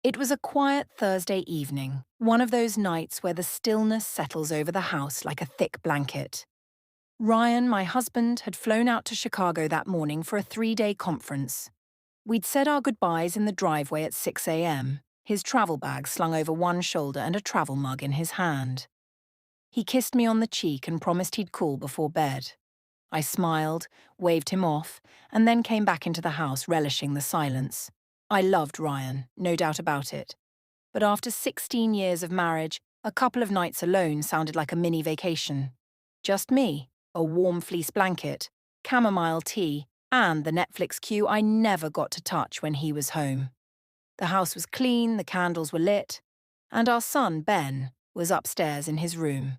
It was a quiet Thursday evening, one of those nights where the stillness settles over the house like a thick blanket. Ryan, my husband, had flown out to Chicago that morning for a 3-day conference. We'd said our goodbyes in the driveway at 6 a.m., his travel bag slung over one shoulder and a travel mug in his hand. He kissed me on the cheek and promised he'd call before bed. I smiled, waved him off, and then came back into the house, relishing the silence. I loved Ryan, no doubt about it. But after 16 years of marriage, a couple of nights alone sounded like a mini vacation. Just me, a warm fleece blanket, chamomile tea, and the Netflix queue I never got to touch when he was home. The house was clean, the candles were lit, and our son, Ben, was upstairs in his room.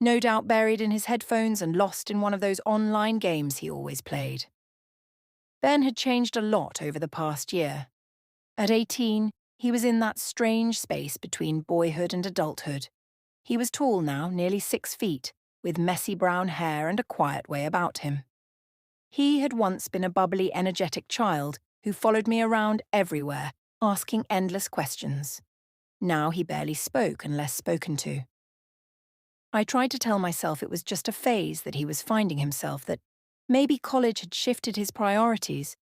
No doubt buried in his headphones and lost in one of those online games he always played. Ben had changed a lot over the past year. At 18, he was in that strange space between boyhood and adulthood. He was tall now, nearly 6 feet, with messy brown hair and a quiet way about him. He had once been a bubbly, energetic child who followed me around everywhere, asking endless questions. Now he barely spoke unless spoken to. I tried to tell myself it was just a phase that he was finding himself, that maybe college had shifted his priorities,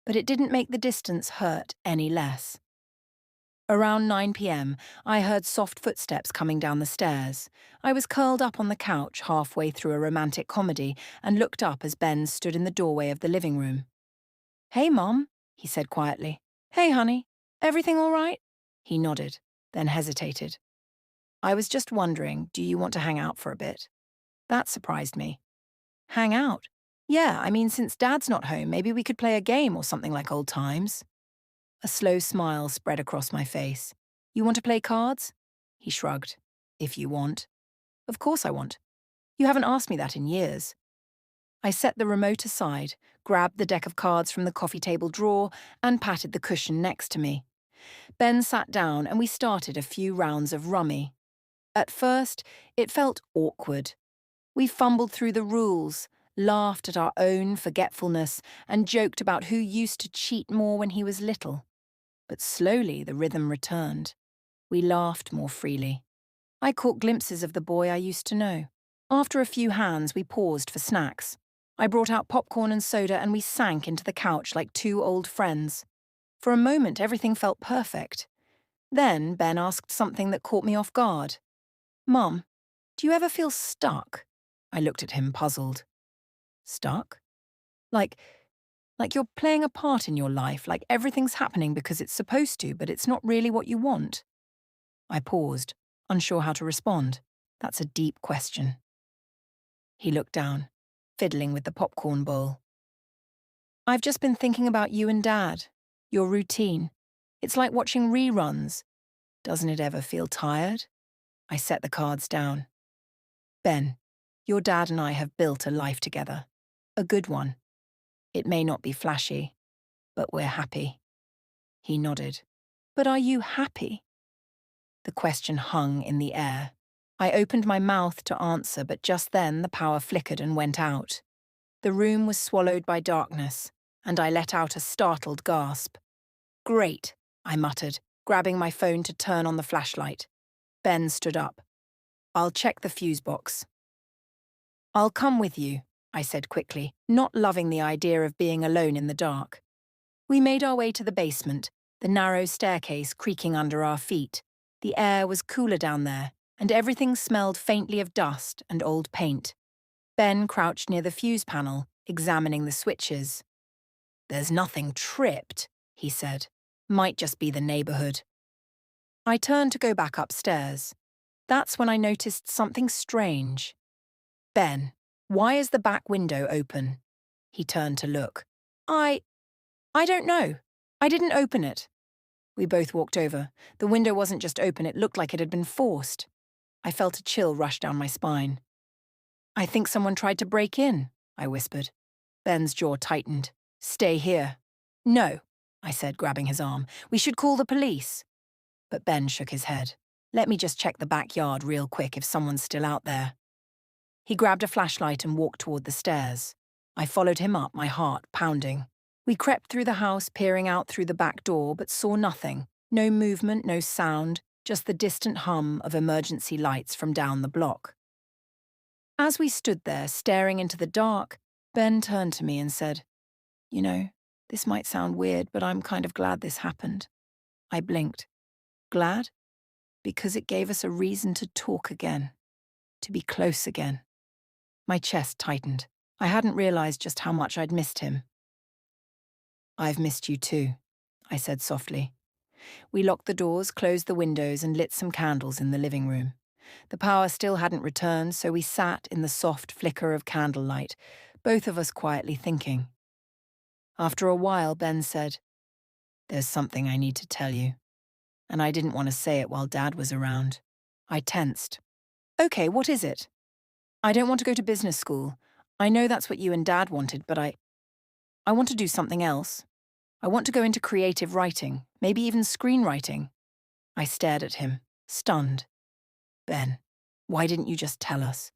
but it didn't make the distance hurt any less. Around 9 p.m., I heard soft footsteps coming down the stairs. I was curled up on the couch halfway through a romantic comedy and looked up as Ben stood in the doorway of the living room. "Hey, Mom," he said quietly. "Hey, honey. Everything all right?" He nodded, then hesitated. "I was just wondering, do you want to hang out for a bit?" That surprised me. "Hang out? Yeah, I mean, since Dad's not home, maybe we could play a game or something like old times." A slow smile spread across my face. "You want to play cards?" He shrugged. "If you want." "Of course I want. You haven't asked me that in years." I set the remote aside, grabbed the deck of cards from the coffee table drawer, and patted the cushion next to me. Ben sat down and we started a few rounds of rummy. At first, it felt awkward. We fumbled through the rules, laughed at our own forgetfulness, and joked about who used to cheat more when he was little. But slowly the rhythm returned. We laughed more freely. I caught glimpses of the boy I used to know. After a few hands, we paused for snacks. I brought out popcorn and soda and we sank into the couch like two old friends. For a moment, everything felt perfect. Then Ben asked something that caught me off guard. "Mum, do you ever feel stuck?" I looked at him, puzzled. "Stuck? Like, like you're playing a part in your life, like everything's happening because it's supposed to, but it's not really what you want?" I paused, unsure how to respond. That's a deep question. He looked down, fiddling with the popcorn bowl. "I've just been thinking about you and Dad, your routine. It's like watching reruns. Doesn't it ever feel tired?" I set the cards down. "Ben, your dad and I have built a life together. A good one. It may not be flashy, but we're happy." He nodded. "But are you happy?" The question hung in the air. I opened my mouth to answer, but just then the power flickered and went out. The room was swallowed by darkness, and I let out a startled gasp. "Great," I muttered, grabbing my phone to turn on the flashlight. Ben stood up. "I'll check the fuse box." "I'll come with you," I said quickly, not loving the idea of being alone in the dark. We made our way to the basement, the narrow staircase creaking under our feet. The air was cooler down there, and everything smelled faintly of dust and old paint. Ben crouched near the fuse panel, examining the switches. "There's nothing tripped," he said. "Might just be the neighborhood." I turned to go back upstairs. That's when I noticed something strange. "Ben, why is the back window open?" He turned to look. I don't know. I didn't open it." We both walked over. The window wasn't just open, it looked like it had been forced. I felt a chill rush down my spine. "I think someone tried to break in," I whispered. Ben's jaw tightened. "Stay here." "No," I said, grabbing his arm. "We should call the police." But Ben shook his head. "Let me just check the backyard real quick if someone's still out there." He grabbed a flashlight and walked toward the stairs. I followed him up, my heart pounding. We crept through the house, peering out through the back door, but saw nothing. No movement, no sound, just the distant hum of emergency lights from down the block. As we stood there, staring into the dark, Ben turned to me and said, "You know, this might sound weird, but I'm kind of glad this happened." I blinked. Glad? Because it gave us a reason to talk again, to be close again. My chest tightened. I hadn't realized just how much I'd missed him. "I've missed you too," I said softly. We locked the doors, closed the windows, and lit some candles in the living room. The power still hadn't returned, so we sat in the soft flicker of candlelight, both of us quietly thinking. After a while, Ben said, "There's something I need to tell you." And I didn't want to say it while Dad was around. I tensed. "Okay, what is it?" "I don't want to go to business school. I know that's what you and Dad wanted, but I want to do something else. I want to go into creative writing, maybe even screenwriting." I stared at him, stunned. "Ben, why didn't you just tell us?"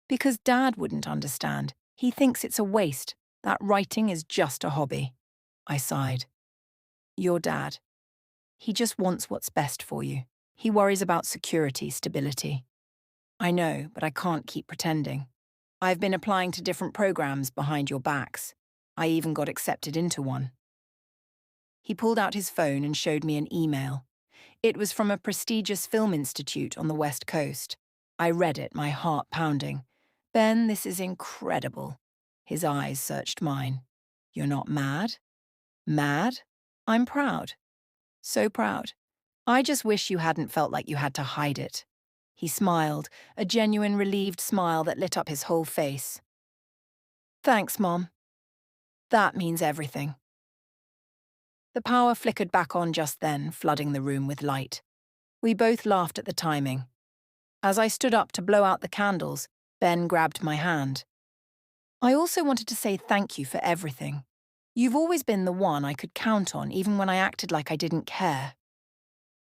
"Because Dad wouldn't understand. He thinks it's a waste. That writing is just a hobby." I sighed. "Your dad. He just wants what's best for you. He worries about security, stability." "I know, but I can't keep pretending. I've been applying to different programs behind your backs. I even got accepted into one." He pulled out his phone and showed me an email. It was from a prestigious film institute on the West Coast. I read it, my heart pounding. "Ben, this is incredible." His eyes searched mine. "You're not mad?" "Mad? I'm proud. So proud. I just wish you hadn't felt like you had to hide it." He smiled, a genuine relieved smile that lit up his whole face. "Thanks, Mom. That means everything." The power flickered back on just then, flooding the room with light. We both laughed at the timing. As I stood up to blow out the candles, Ben grabbed my hand. "I also wanted to say thank you for everything. You've always been the one I could count on, even when I acted like I didn't care."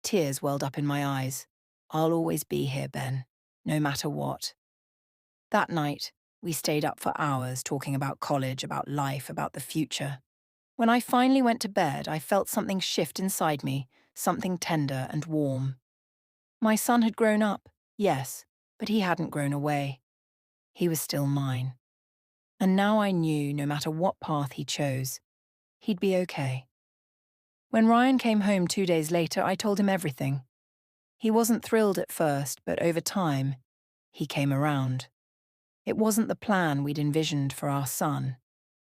Tears welled up in my eyes. "I'll always be here, Ben, no matter what." That night, we stayed up for hours talking about college, about life, about the future. When I finally went to bed, I felt something shift inside me, something tender and warm. My son had grown up, yes, but he hadn't grown away. He was still mine. And now I knew, no matter what path he chose, he'd be okay. When Ryan came home 2 days later, I told him everything. He wasn't thrilled at first, but over time, he came around. It wasn't the plan we'd envisioned for our son,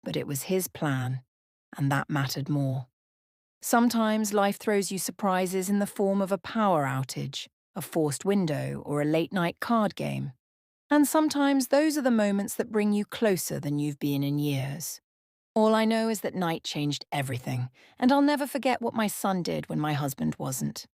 but it was his plan, and that mattered more. Sometimes life throws you surprises in the form of a power outage, a forced window, or a late-night card game. And sometimes those are the moments that bring you closer than you've been in years. All I know is that night changed everything, and I'll never forget what my son did when my husband wasn't.